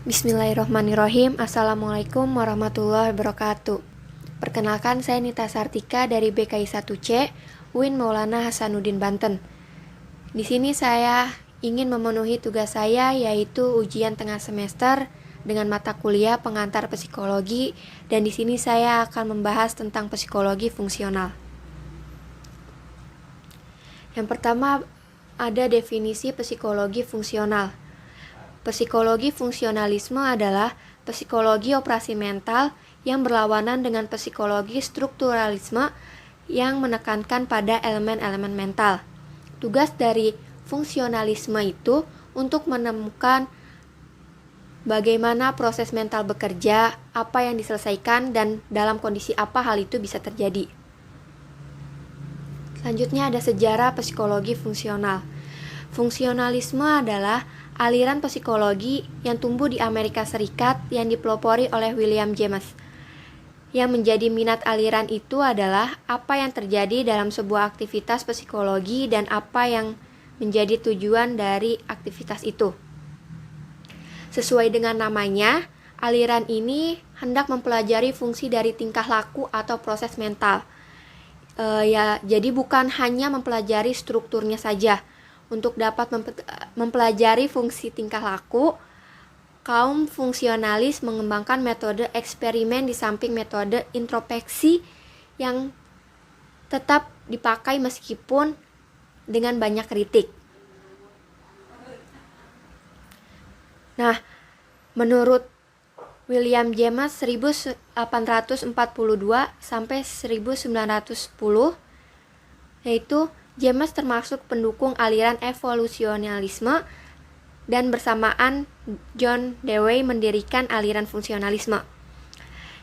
Bismillahirrahmanirrahim. Assalamualaikum warahmatullahi wabarakatuh. Perkenalkan, saya Nita Sartika dari BKI 1C, UIN Maulana Hasanuddin Banten. Di sini saya ingin memenuhi tugas saya, yaitu ujian tengah semester dengan mata kuliah pengantar psikologi, dan di sini saya akan membahas tentang psikologi fungsional. Yang pertama, ada definisi psikologi fungsional. Psikologi fungsionalisme adalah psikologi operasi mental yang berlawanan dengan psikologi strukturalisme yang menekankan pada elemen-elemen mental. Tugas dari fungsionalisme itu untuk menemukan bagaimana proses mental bekerja, apa yang diselesaikan, dan dalam kondisi apa hal itu bisa terjadi. Selanjutnya ada sejarah psikologi fungsional. Fungsionalisme adalah aliran psikologi yang tumbuh di Amerika Serikat yang dipelopori oleh William James. Yang menjadi minat aliran itu adalah apa yang terjadi dalam sebuah aktivitas psikologi dan apa yang menjadi tujuan dari aktivitas itu. Sesuai dengan namanya, aliran ini hendak mempelajari fungsi dari tingkah laku atau proses mental. Jadi bukan hanya mempelajari strukturnya saja. Untuk dapat mempelajari fungsi tingkah laku, kaum fungsionalis mengembangkan metode eksperimen di samping metode introspeksi yang tetap dipakai meskipun dengan banyak kritik. Nah, menurut William James 1842 sampai 1910, yaitu James termasuk pendukung aliran evolusionalisme dan bersamaan John Dewey mendirikan aliran fungsionalisme.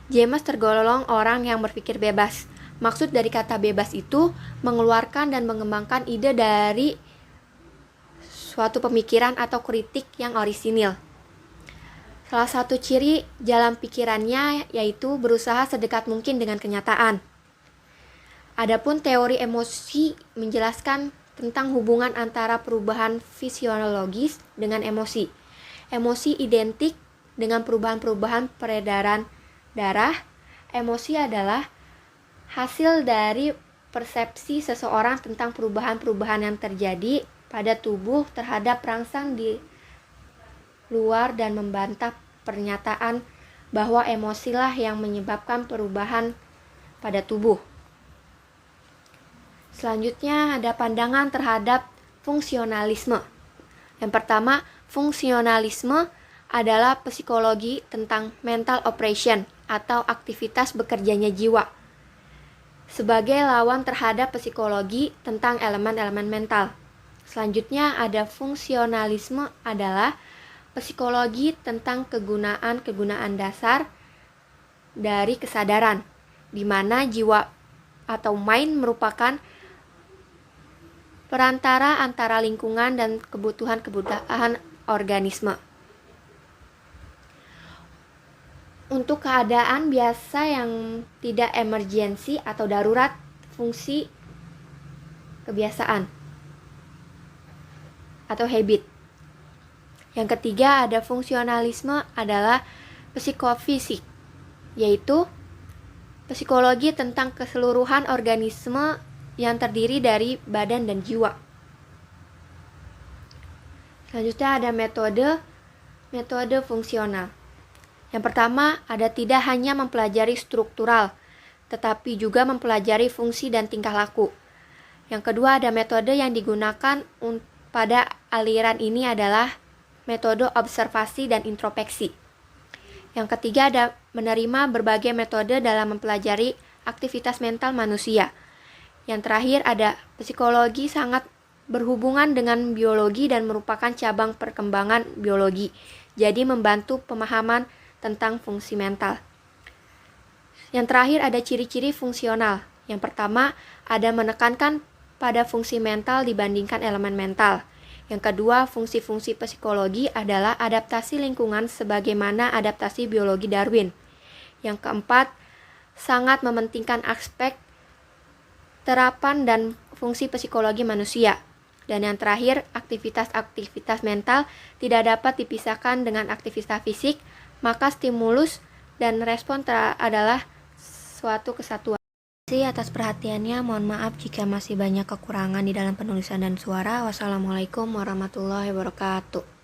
James tergolong orang yang berpikir bebas. Maksud dari kata bebas itu mengeluarkan dan mengembangkan ide dari suatu pemikiran atau kritik yang orisinil. Salah satu ciri jalan pikirannya yaitu berusaha sedekat mungkin dengan kenyataan. Adapun teori emosi menjelaskan tentang hubungan antara perubahan fisiologis dengan emosi. Emosi identik dengan perubahan-perubahan peredaran darah. Emosi adalah hasil dari persepsi seseorang tentang perubahan-perubahan yang terjadi pada tubuh terhadap rangsang di luar dan membantah pernyataan bahwa emosilah yang menyebabkan perubahan pada tubuh. Selanjutnya ada pandangan terhadap fungsionalisme. Yang pertama, fungsionalisme adalah psikologi tentang mental operation atau aktivitas bekerjanya jiwa sebagai lawan terhadap psikologi tentang elemen-elemen mental. Selanjutnya ada fungsionalisme adalah psikologi tentang kegunaan-kegunaan dasar dari kesadaran, di mana jiwa atau mind merupakan perantara antara lingkungan dan kebutuhan-kebutuhan organisme. Untuk keadaan biasa yang tidak emergensi atau darurat, fungsi kebiasaan atau habit. Yang ketiga ada fungsionalisme adalah psikofisik, yaitu psikologi tentang keseluruhan organisme yang terdiri dari badan dan jiwa. Selanjutnya ada metode fungsional. Yang pertama ada tidak hanya mempelajari struktural, tetapi juga mempelajari fungsi dan tingkah laku. Yang kedua ada metode yang digunakan pada aliran ini adalah metode observasi dan introspeksi. Yang ketiga ada menerima berbagai metode dalam mempelajari aktivitas mental manusia. Yang terakhir ada psikologi sangat berhubungan dengan biologi dan merupakan cabang perkembangan biologi. Jadi membantu pemahaman tentang fungsi mental. Yang terakhir ada ciri-ciri fungsional. Yang pertama ada menekankan pada fungsi mental dibandingkan elemen mental. Yang kedua, fungsi-fungsi psikologi adalah adaptasi lingkungan sebagaimana adaptasi biologi Darwin. Yang keempat, sangat mementingkan aspek terapan dan fungsi psikologi manusia. Dan yang terakhir, aktivitas-aktivitas mental tidak dapat dipisahkan dengan aktivitas fisik, maka stimulus dan respon adalah suatu kesatuan. Terima kasih atas perhatiannya. Mohon maaf jika masih banyak kekurangan di dalam penulisan dan suara. Wassalamualaikum warahmatullahi wabarakatuh.